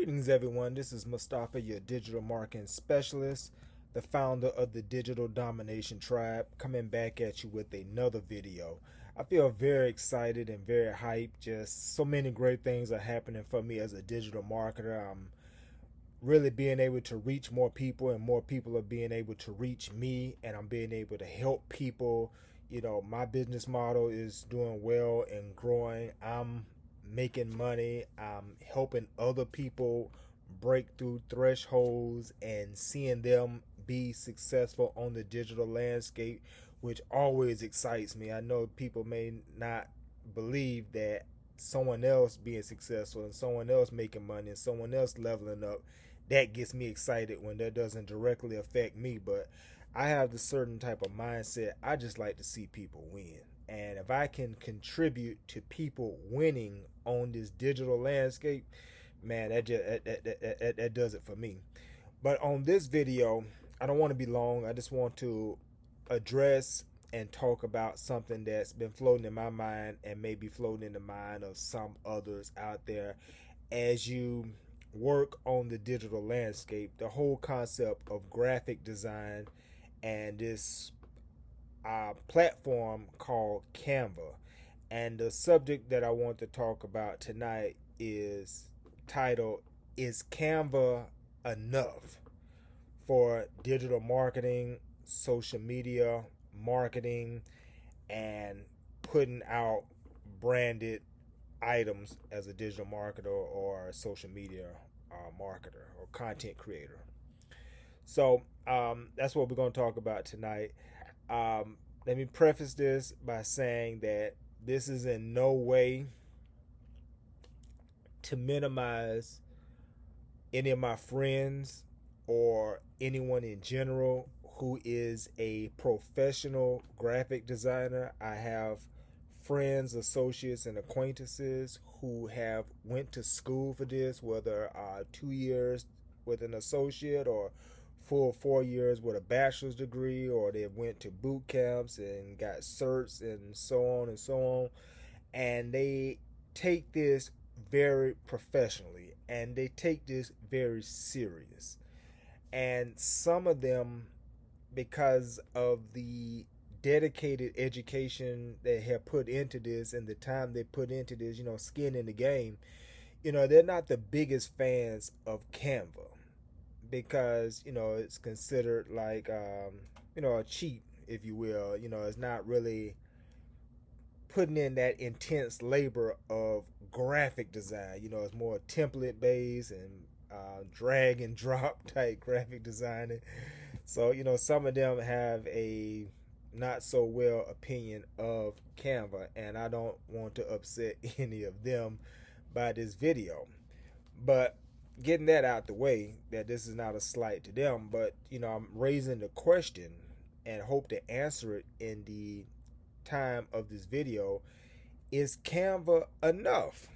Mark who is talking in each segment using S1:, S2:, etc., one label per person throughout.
S1: Greetings, everyone. This is Mustafa, your digital marketing specialist, the founder of the Digital Domination Tribe, coming back at you with another video. I feel very excited and very hyped. Just so many great things are happening for me as a digital marketer. I'm really being able to reach more people, and more people are being able to reach me, and I'm being able to help people. My business model is doing well and growing. I'm making money. I'm helping other people break through thresholds and seeing them be successful on the digital landscape, which always excites me. I know people may not believe that someone else being successful and someone else making money and someone else leveling up, that gets me excited when that doesn't directly affect me. But I have the certain type of mindset. I just like to see people win. And if I can contribute to people winning on this digital landscape, man, that does it for me. But on this video, I don't want to be long. I just want to address and talk about something that's been floating in my mind and maybe floating in the mind of some others out there as you work on the digital landscape. The whole concept of graphic design and this platform called Canva. And the subject that I want to talk about tonight is titled, Is Canva Enough for Digital Marketing, Social Media Marketing, and putting out branded items as a digital marketer or a social media marketer or content creator? So that's what we're going to talk about tonight. Let me preface this by saying that this is in no way to minimize any of my friends or anyone in general who is a professional graphic designer. I have friends, associates, and acquaintances who have went to school for this, whether 2 years with an associate or full 4 years with a bachelor's degree, or they went to boot camps and got certs and so on and so on. And they take this very professionally and they take this very serious. And some of them, because of the dedicated education they have put into this and the time they put into this, skin in the game, they're not the biggest fans of Canva because, it's considered like, a cheat, if you will. It's not really putting in that intense labor of graphic design. It's more template based and drag and drop type graphic designing. So, some of them have a not so well opinion of Canva, and I don't want to upset any of them by this video. But getting that out the way, that this is not a slight to them, but I'm raising the question and hope to answer it in the time of this video. Is Canva enough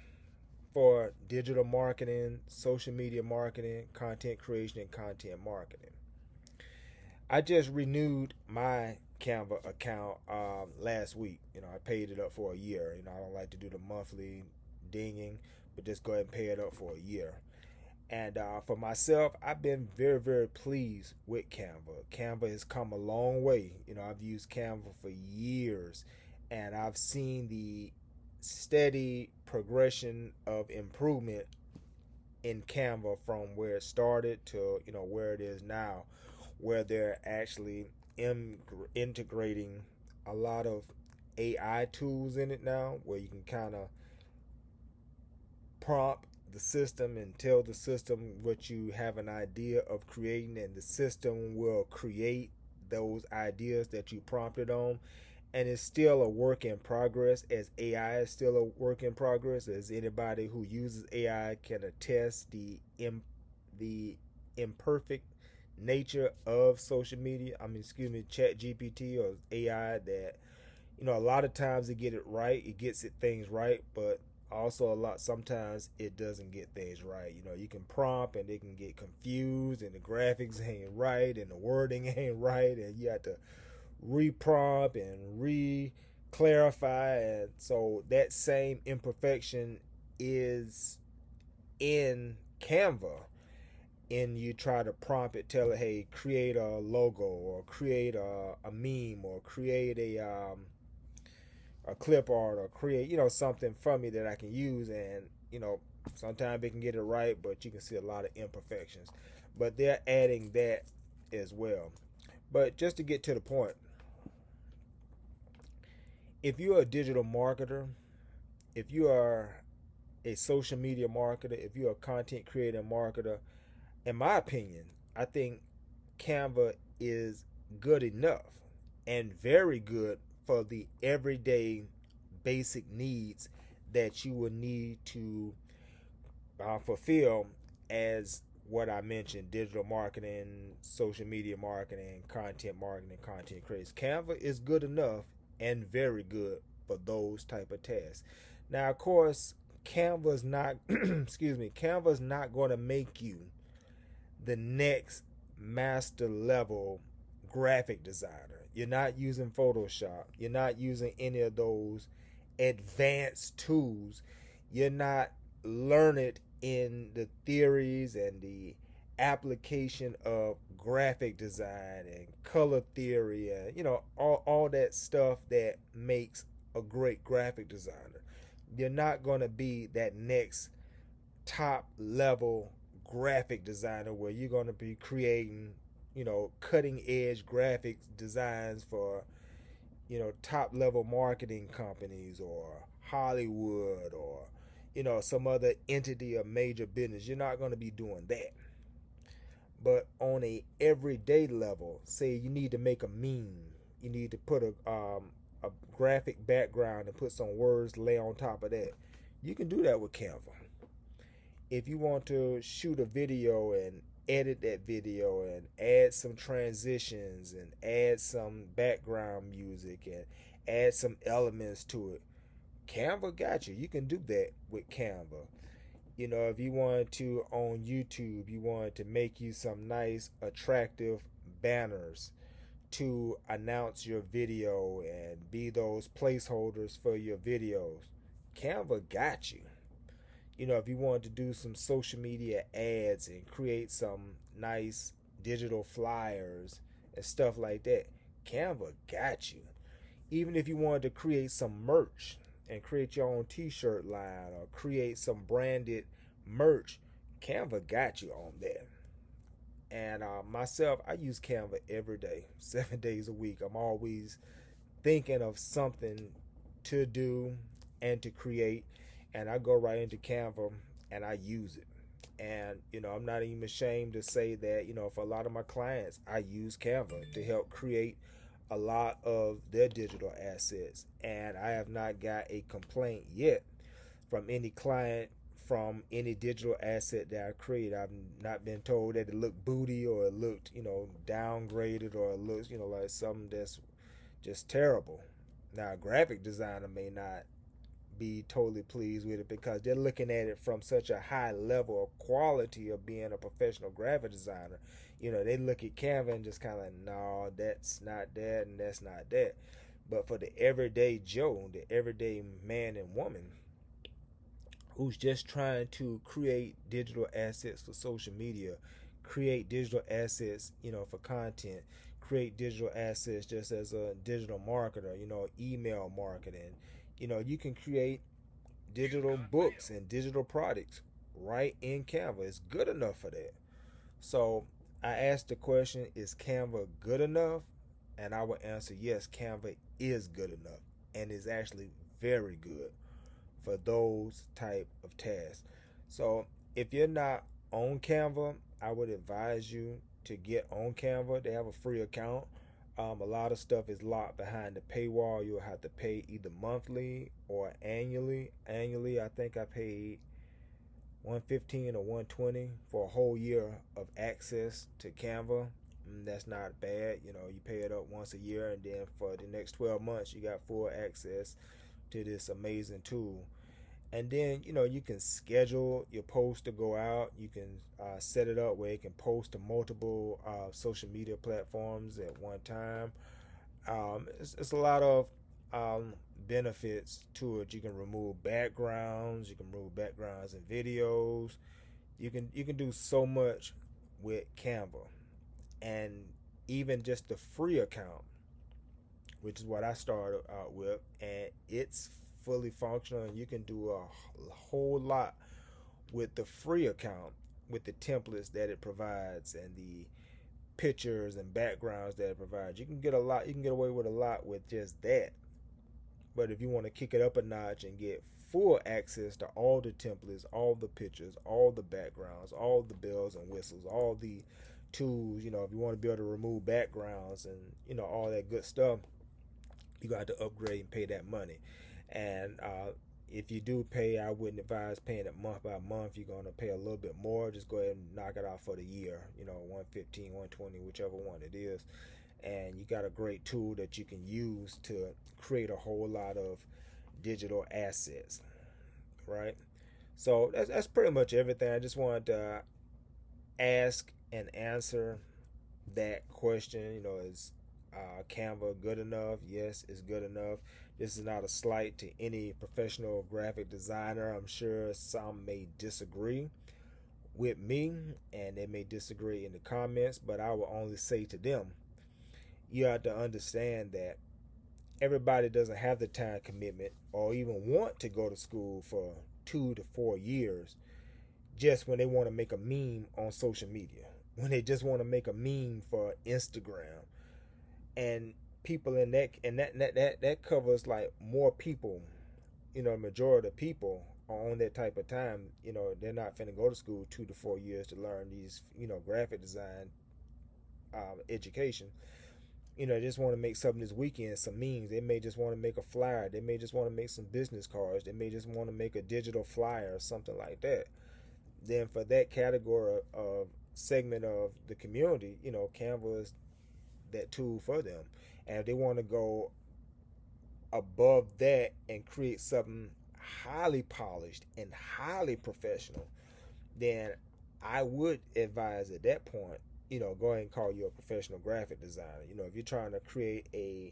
S1: for digital marketing, social media marketing, content creation, and content marketing? I just renewed my Canva account last week. I paid it up for a year. I don't like to do the monthly dinging, but just go ahead and pay it up for a year. And for myself, I've been very, very pleased with Canva. Canva has come a long way. I've used Canva for years, and I've seen the steady progression of improvement in Canva from where it started to where it is now, where they're actually integrating a lot of AI tools in it now, where you can kind of prompt the system and tell the system what you have an idea of creating, and the system will create those ideas that you prompted on. And it's still a work in progress, as AI is still a work in progress, as anybody who uses AI can attest the imperfect nature of social media. Chat GPT or AI, that a lot of times it get it right, it gets things right, but also sometimes it doesn't get things right. You can prompt and it can get confused, and the graphics ain't right and the wording ain't right, and you have to re-prompt and re-clarify. And so that same imperfection is in Canva and you try to prompt it, tell it, hey, create a logo or create a meme or create a clip art or create, something for me that I can use. And, sometimes they can get it right, but you can see a lot of imperfections. But they're adding that as well. But just to get to the point, if you're a digital marketer, if you are a social media marketer, if you're a content creator marketer, in my opinion, I think Canva is good enough and very good for the everyday basic needs that you will need to fulfill as what I mentioned: digital marketing, social media marketing, content creation. Canva is good enough and very good for those type of tasks. Now, of course, Canva's not excuse me, Canva's not going to make you the next master level graphic designer. You're not using Photoshop. You're not using any of those advanced tools. You're not learning in the theories and the application of graphic design and color theory and all that stuff that makes a great graphic designer. You're not going to be that next top level graphic designer where you're going to be creating cutting edge graphic designs for top level marketing companies or Hollywood or some other entity or major business. You're not going to be doing that. But on a everyday level, say you need to make a meme, you need to put a graphic background and put some words lay on top of that. You can do that with Canva. If you want to shoot a video and edit that video and add some transitions and add some background music and add some elements to it, Canva got you. You can do that with Canva. If you wanted to on YouTube, you wanted to make you some nice, attractive banners to announce your video and be those placeholders for your videos, Canva got you. If you wanted to do some social media ads and create some nice digital flyers and stuff like that, Canva got you. Even if you wanted to create some merch and create your own t-shirt line or create some branded merch, Canva got you on that. And myself, I use Canva every day, 7 days a week. I'm always thinking of something to do and to create, and I go right into Canva and I use it. And I'm not even ashamed to say that for a lot of my clients, I use Canva to help create a lot of their digital assets, and I have not got a complaint yet from any client from any digital asset that I create. I've not been told that it looked booty or it looked downgraded or it looks like something that's just terrible. Now, a graphic designer may not be totally pleased with it because they're looking at it from such a high level of quality of being a professional graphic designer. They look at Canva and just kind of like, no, that's not that and that's not that. But for the everyday Joe, the everyday man and woman who's just trying to create digital assets for social media, create digital assets, for content, create digital assets just as a digital marketer, email marketing. You can create digital books and digital products right in Canva. It's good enough for that. So I asked the question, is Canva good enough? And I would answer yes, Canva is good enough and is actually very good for those type of tasks. So if you're not on Canva, I would advise you to get on Canva. They have a free account. A lot of stuff is locked behind the paywall. You'll have to pay either monthly or annually. Annually, I think I paid $115 or $120 for a whole year of access to Canva. That's not bad. You pay it up once a year, and then for the next 12 months, you got full access to this amazing tool. And then you can schedule your post to go out. You can set it up where it can post to multiple social media platforms at one time. It's a lot of benefits to it. You can remove backgrounds. You can remove backgrounds in videos. You can do so much with Canva, and even just the free account, which is what I started out with, and it's fully functional, and you can do a whole lot with the free account with the templates that it provides and the pictures and backgrounds that it provides. You can get a lot. You can get away with a lot with just that. But if you want to kick it up a notch and get full access to all the templates, all the pictures, all the backgrounds, all the bells and whistles, all the tools, if you want to be able to remove backgrounds and all that good stuff, you got to upgrade and pay that money. And if you do pay, I wouldn't advise paying it month by month. You're going to pay a little bit more. Just go ahead and knock it out for the year. 115, 120, whichever one it is. And you got a great tool that you can use to create a whole lot of digital assets, right? So that's pretty much everything. I just wanted to ask and answer that question. Is Canva good enough? Yes, it's good enough. This is not a slight to any professional graphic designer. I'm sure some may disagree with me, and they may disagree in the comments, but I will only say to them, you have to understand that everybody doesn't have the time commitment or even want to go to school for 2 to 4 years just when they want to make a meme on social media, when they just want to make a meme for Instagram. And people in that covers like more people, majority of people are on that type of time. They're not finna go to school 2 to 4 years to learn these, graphic design education. They just want to make something this weekend, some memes. They may just want to make a flyer. They may just want to make some business cards. They may just want to make a digital flyer or something like that. Then for that category of segment of the community, Canva is that tool for them. And if they want to go above that and create something highly polished and highly professional, then I would advise at that point, go ahead and call you a professional graphic designer. If you're trying to create a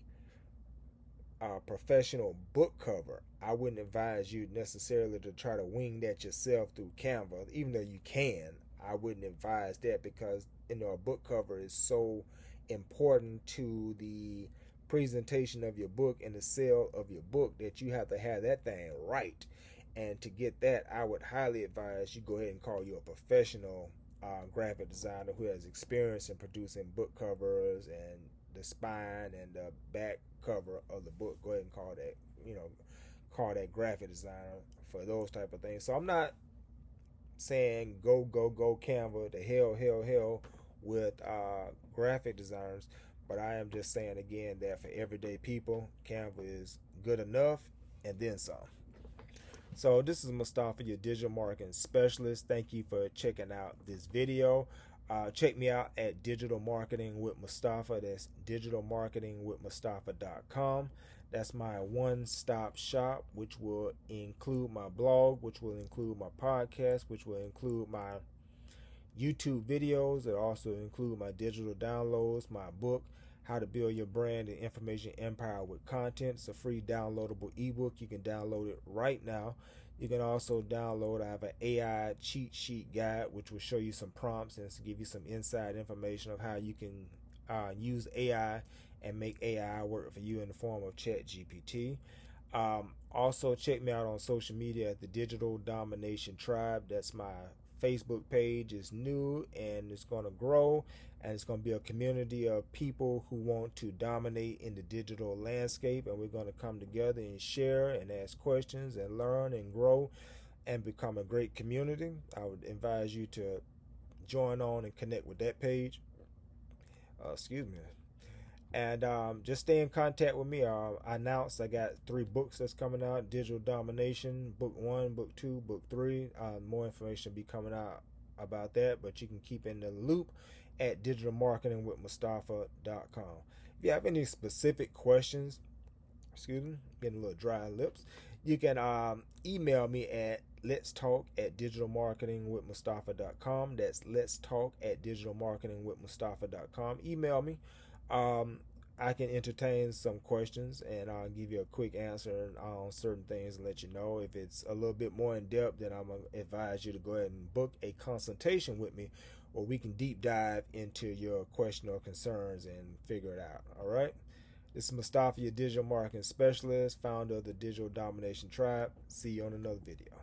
S1: professional book cover, I wouldn't advise you necessarily to try to wing that yourself through Canva, even though you can. I wouldn't advise that because a book cover is so important to the presentation of your book and the sale of your book that you have to have that thing right. And to get that, I would highly advise you go ahead and call you a professional graphic designer who has experience in producing book covers and the spine and the back cover of the book. Go ahead and call that graphic designer for those type of things. So I'm not saying go Canva to hell with graphic designers, but I am just saying again that for everyday people, Canva is good enough and then some. So this is Mustafa, your digital marketing specialist. Thank you for checking out this video. Check me out at Digital Marketing with Mustafa. That's digitalmarketingwithmustafa.com. That's my one-stop shop, which will include my blog, which will include my podcast, which will include my YouTube videos. It also include my digital downloads, my book, How to Build Your Brand and Information Empire with Content. It's a free downloadable ebook. You can download it right now. You can also download, I have an AI cheat sheet guide, which will show you some prompts and give you some inside information of how you can use AI and make AI work for you in the form of ChatGPT. Also, check me out on social media at the Digital Domination Tribe. That's my Facebook page. Is new and it's going to grow, and it's going to be a community of people who want to dominate in the digital landscape, and we're going to come together and share and ask questions and learn and grow and become a great community. I would advise you to join on and connect with that page. Excuse me. And just stay in contact with me. I announced I got 3 books that's coming out: Digital Domination, Book 1, Book 2, Book 3. More information will be coming out about that, but you can keep in the loop at digitalmarketingwithmustafa.com. If you have any specific questions, excuse me, getting a little dry lips, you can email me at letstalk@digitalmarketingwithmustafa.com. That's letstalk@digitalmarketingwithmustafa.com. Email me. I can entertain some questions and I'll give you a quick answer on certain things and let you know. If it's a little bit more in depth, then I'm going to advise you to go ahead and book a consultation with me, or we can deep dive into your question or concerns and figure it out. All right. This is Mustafa, your digital marketing specialist, founder of the Digital Domination Tribe. See you on another video.